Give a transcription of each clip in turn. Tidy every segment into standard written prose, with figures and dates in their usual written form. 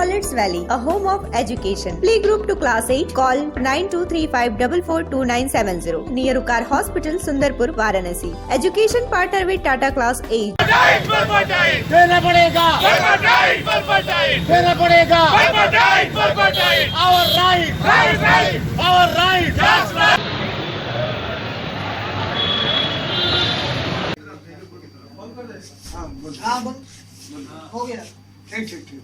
College Valley, a home of education. Playgroup to class 8. Call 9235442970. Near Ukar Hospital, Sundarpur, Varanasi. Education partner with Tata Class 8. देना पड़ेगा, देना पड़ेगा, our right, our right. हाँ बोल हो गया ठीक ठीक ठीक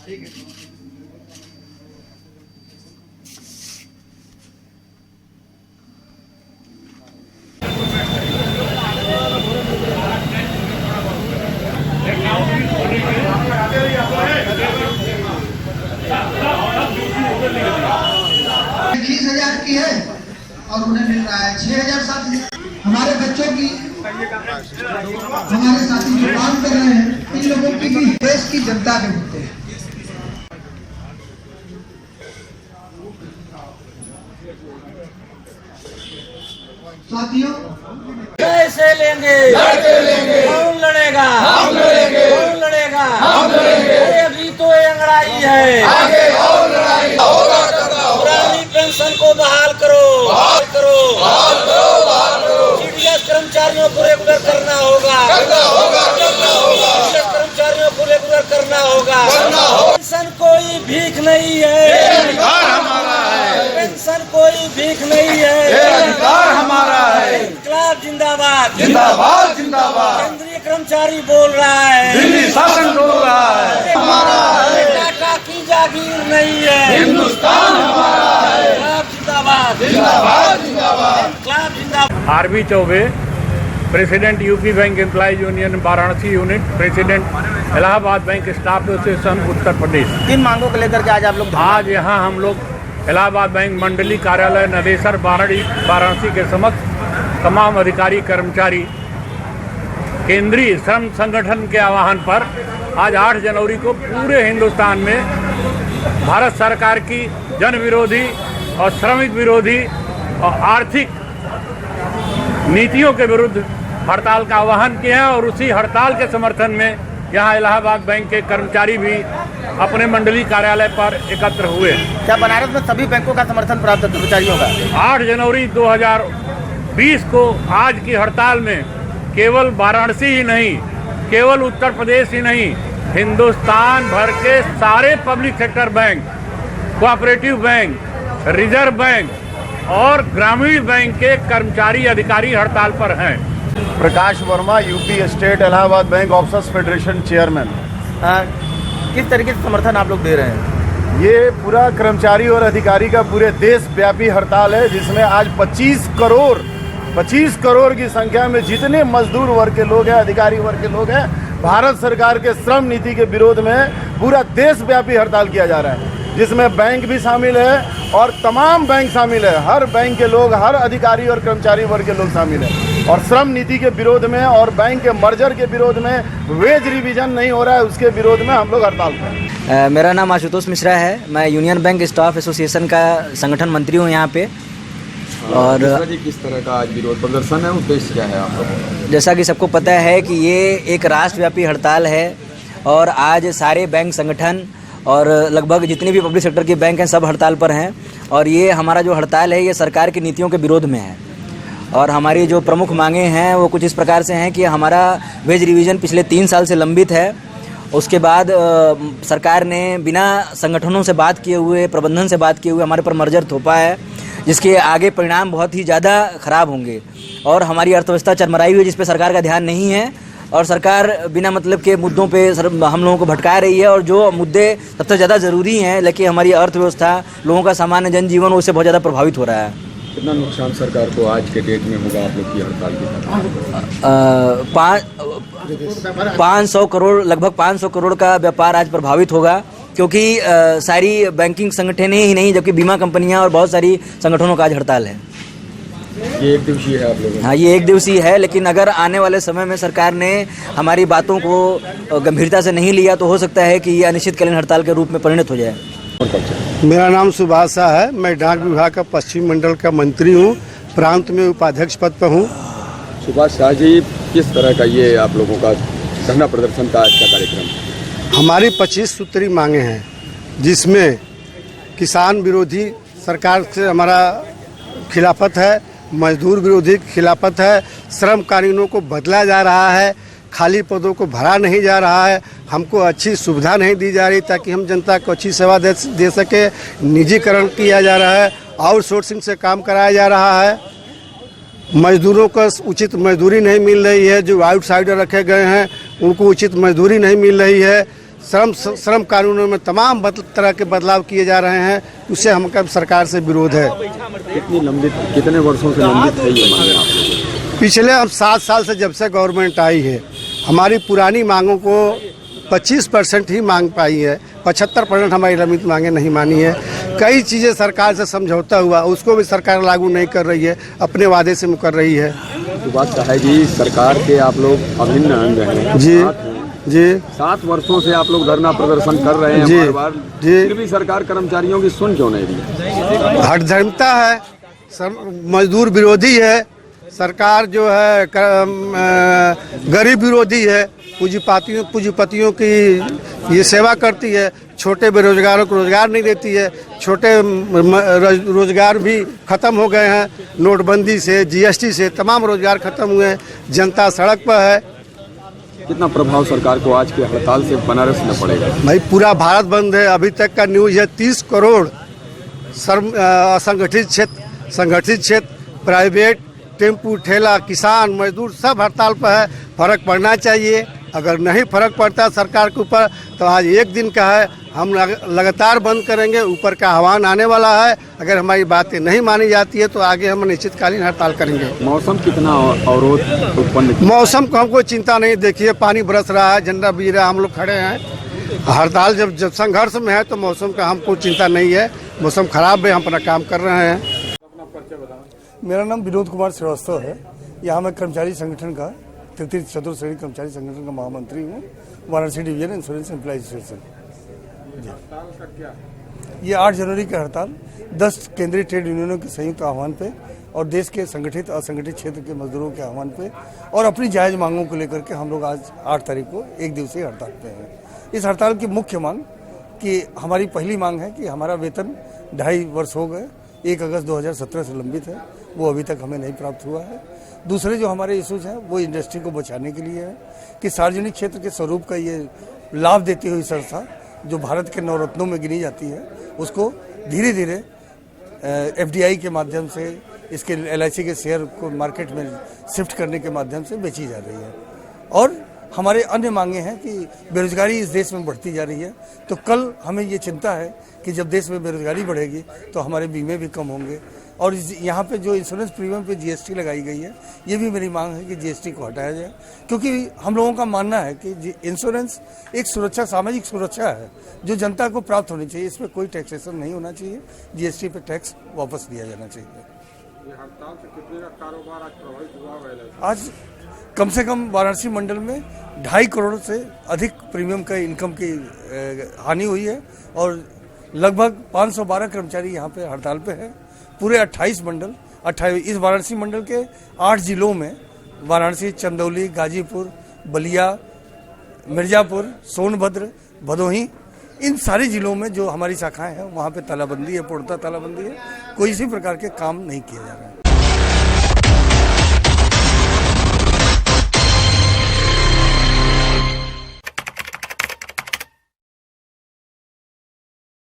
ठीक है की है और उन्हें मिल रहा है 6,000 साथी। हमारे बच्चों की हमारे साथी जो काम कर रहे हैं इन लोगों की भी देश की जनता के मुद्दे हैं। साथियों कैसे लेंगे, कौन लड़ेगा, हम लड़ेंगे, कौन लड़ेगा, हम लड़ेंगे। अभी तो ये लड़ाई है, आगे और लड़ाई होगा। पुरानी पेंशन को बहाल करो, बहाल करो, बहाल करो, बहाल करो। सीडीएस कर्मचारियों को रेगुलर करना होगा, करना होगा, करना होगा। सीडीएस कर्मचारियों को रेगुलर करना होगा, करना होगा। पेंशन कोई भीख नहीं है, अधिकार हमारा है। पेंशन कोई भीख नहीं है, अधिकार हमारा है। इंकलाब जिंदाबाद, जिंदाबाद, जिंदाबाद। केंद्रीय कर्मचारी बोल रहा है, दिल्ली शासन बोल रहा है, हमारा है। टाटा की जागीर नहीं है, हिंदुस्तान हमारा है। इंकलाब जिंदाबाद, जिंदाबाद, जिंदाबाद। इंकलाब जिंदाबाद। R B Chaubey, president UP bank employ union Varanasi unit, president Allahabad bank staff association Uttar Pradesh. किन मांगों को लेकर के आज आप लोग आज यहाँ हम लोग इलाहाबाद बैंक मंडली कार्यालय नदेसर वाराणसी के समक्ष तमाम अधिकारी कर्मचारी केंद्रीय श्रम संगठन के आह्वान पर आज 8 जनवरी को पूरे हिंदुस्तान में भारत सरकार की जन विरोधी और श्रमिक विरोधी और आर्थिक नीतियों के विरुद्ध हड़ताल का आह्वान किया है और उसी हड़ताल के समर्थन में यहाँ इलाहाबाद बैंक के कर्मचारी भी अपने मंडली कार्यालय पर एकत्र हुए। क्या बनारस में सभी बैंकों का समर्थन प्राप्त कर्मचारियों का? 8 जनवरी 2020 को आज की हड़ताल में केवल वाराणसी ही नहीं, केवल उत्तर प्रदेश ही नहीं, हिंदुस्तान भर के सारे public sector bank, cooperative bank, reserve bank और ग्रामीण बैंक के कर्मचारी अधिकारी हड़ताल पर हैं। Prakash Verma, UP state Allahabad bank officers federation chairman. किस तरीके से समर्थन आप लोग दे रहे हैं? ये पूरा कर्मचारी और अधिकारी का पूरे देश व्यापी हड़ताल है, जिसमें आज 25 करोड़ की संख्या में जितने मजदूर वर्ग के लोग हैं, अधिकारी वर्ग के लोग हैं, भारत सरकार के श्रम नीति के विरोध में पूरा देशव्यापी हड़ताल किया जा रहा है, जिसमें बैंक भी शामिल है और तमाम बैंक शामिल है। हर बैंक के लोग, हर अधिकारी और कर्मचारी वर्ग के लोग शामिल हैं और श्रम नीति के विरोध में और बैंक के मर्जर के विरोध में, वेज रिवीजन नहीं हो रहा है उसके विरोध में हम लोग हड़ताल पर हैं। मेरा नाम आशुतोष मिश्रा है, मैं यूनियन बैंक स्टाफ एसोसिएशन का संगठन मंत्री हूँ यहाँ पे। और किस तरह का आज विरोध प्रदर्शन है, उद्देश्य क्या है आप लोगों का? जैसा कि सबको पता है कि ये एक राष्ट्रव्यापी हड़ताल है और आज सारे बैंक संगठन और लगभग जितने भी पब्लिक सेक्टर के बैंक हैं सब हड़ताल पर हैं। और ये हमारा जो हड़ताल है ये सरकार की नीतियों के विरोध में है। और हमारी जो प्रमुख मांगें हैं वो कुछ इस प्रकार से हैं कि हमारा वेज रिवीजन पिछले 3 साल से लंबित है। उसके बाद सरकार ने बिना संगठनों से बात किए हुए, प्रबंधन से बात किए हुए हमारे पर मर्जर थोपा है, जिसके आगे परिणाम बहुत ही ज़्यादा ख़राब होंगे। और हमारी अर्थव्यवस्था चरमराई हुई है, जिस पर सरकार का ध्यान नहीं है और सरकार बिना मतलब के मुद्दों पे हम लोगों को भटका रही है। और जो मुद्दे सबसे ज़्यादा ज़रूरी हैं, लेकिन हमारी अर्थव्यवस्था, लोगों का सामान्य जनजीवन उससे बहुत ज़्यादा प्रभावित हो रहा है। कितना नुकसान सरकार को आज के डेट में होगा आप लोग की हड़ताल के? 500 करोड़, लगभग 500 करोड़ का व्यापार आज प्रभावित होगा, क्योंकि सारी बैंकिंग संगठनें ही नहीं जबकि बीमा कंपनियां और बहुत सारी संगठनों का आज हड़ताल है। ये एक दिवसीय है आप लोगों? हाँ, ये एक दिवसीय है, लेकिन अगर आने वाले समय में सरकार ने हमारी बातों को गंभीरता से नहीं लिया तो हो सकता है कि ये अनिश्चितकालीन हड़ताल के रूप में परिणत हो जाए। मेरा नाम सुभाष शाह है, मैं डाक विभाग का पश्चिम मंडल का मंत्री हूँ। प्रांत में उपाध्यक्ष पद पर हूँ। सुभाष शाह जी, किस तरह का ये आप लोगों का धरना प्रदर्शन का आज का कार्यक्रम? हमारी 25 सूत्री मांगे हैं, जिसमें किसान विरोधी सरकार से हमारा खिलाफत है, मजदूर विरोधी खिलाफत है, श्रम कानूनों को बदला जा रहा है, खाली पदों को भरा नहीं जा रहा है, हमको अच्छी सुविधा नहीं दी जा रही ताकि हम जनता को अच्छी सेवा दे सके, निजीकरण किया जा रहा है, आउटसोर्सिंग से काम कराया जा रहा है, मजदूरों को उचित मजदूरी नहीं मिल रही है, जो आउटसाइडर रखे गए हैं उनको उचित मजदूरी नहीं मिल रही है, श्रम कानूनों में तमाम तरह के बदलाव किए जा रहे हैं, उससे हमका सरकार से विरोध है। कितने वर्षों से लंबित है ये मांगे आप लोगों? पिछले हम 7 साल से जब से गवर्नमेंट आई है, हमारी पुरानी मांगों को 25% ही मांग पाई है, 75% हमारी लंबित मांगे नहीं मानी है। कई चीज़ें सरकार से समझौता हुआ, उसको भी सरकार लागू नहीं कर रही है, अपने वादे से मुकर रही है। तो बात है जी, सरकार के आप लोग अभिन्न अंग हैं जी 7 वर्षों से आप लोग धरना प्रदर्शन कर रहे हैं जी बार जी, फिर भी सरकार कर्मचारियों की सुन क्यों नहीं रही? हठधर्मिता है, मजदूर विरोधी है, सरकार जो है गरीब विरोधी है, पूंजीपतियों की ये सेवा करती है, छोटे बेरोजगारों को रोजगार नहीं देती है, छोटे रोजगार भी खत्म हो गए हैं, नोटबंदी से, जीएसटी से तमाम रोजगार खत्म हुए हैं, जनता सड़क पर है। कितना प्रभाव सरकार को आज की हड़ताल से बनारस में पड़ेगा? भाई पूरा भारत बंद है, अभी तक का न्यूज है 30 करोड़ संगठित क्षेत्र, प्राइवेट, टेम्पू, ठेला, किसान, मजदूर सब हड़ताल पर है। फर्क पड़ना चाहिए, अगर नहीं फर्क पड़ता सरकार के ऊपर तो आज एक दिन का है, हम लगातार बंद करेंगे, ऊपर का आह्वान आने वाला है। अगर हमारी बातें नहीं मानी जाती है तो आगे हम निश्चितकालीन हड़ताल करेंगे। मौसम कितना अवरोध उत्पन्न? मौसम को हमको चिंता नहीं, देखिए पानी बरस रहा है, झंडा बीज रहा है, हम लोग खड़े हैं। हड़ताल जब संघर्ष में है तो मौसम का हमको चिंता नहीं है, मौसम खराब है, हम अपना काम कर रहे हैं। मेरा नाम विनोद कुमार श्रीवास्तव है। यहाँ मैं कर्मचारी संगठन का तृतीय चतुर्थ श्रेणी कर्मचारी संगठन का महामंत्री हूँ, Varanasi division insurance employ association. ये 8 जनवरी की हड़ताल 10 केंद्रीय ट्रेड यूनियनों के संयुक्त आह्वान पे और देश के संगठित असंगठित क्षेत्र के मजदूरों के आह्वान पे और अपनी जायज मांगों को लेकर के हम लोग आज 8 तारीख को एक दिवसीय हड़ताल पे हैं। इस हड़ताल की मुख्य मांग कि हमारी पहली मांग है कि हमारा वेतन 2.5 वर्ष हो गए, 1 अगस्त 2017 से लंबित है, वो अभी तक हमें नहीं प्राप्त हुआ है। दूसरे जो हमारे इशूज हैं वो इंडस्ट्री को बचाने के लिए है कि सार्वजनिक क्षेत्र के स्वरूप का ये लाभ देती हुई संस्था जो भारत के नवरत्नों में गिनी जाती है, उसको धीरे धीरे एफडीआई के माध्यम से, इसके एलआईसी के शेयर को मार्केट में शिफ्ट करने के माध्यम से बेची जा रही है। और हमारे अन्य मांगे हैं कि बेरोजगारी इस देश में बढ़ती जा रही है, तो कल हमें ये चिंता है कि जब देश में बेरोजगारी बढ़ेगी तो हमारे बीमे भी कम होंगे। और यहाँ पे जो इंश्योरेंस प्रीमियम पे जीएसटी लगाई गई है, ये भी मेरी मांग है कि जीएसटी को हटाया जाए, क्योंकि हम लोगों का मानना है कि इंश्योरेंस एक सुरक्षा, सामाजिक सुरक्षा है जो जनता को प्राप्त होनी चाहिए। इसमें कोई टैक्सेशन नहीं होना चाहिए, जीएसटी पे टैक्स वापस लिया जाना चाहिए। हड़ताल से कितने का कारोबार आज प्रभावित हुआ है? आज कम से कम वाराणसी मंडल में 2.5 करोड़ से अधिक प्रीमियम का इनकम की हानि हुई है और लगभग 512 कर्मचारी यहाँ पे हड़ताल पे है। पूरे 28 मंडल, इस वाराणसी मंडल के 8 जिलों में, वाराणसी, चंदौली, गाजीपुर, बलिया, मिर्जापुर, सोनभद्र, भदोही, इन सारे जिलों में जो हमारी शाखाएं हैं वहाँ पे तालाबंदी है, पूर्णतः तालाबंदी है, कोई इसी प्रकार के काम नहीं किए जा रहे हैं।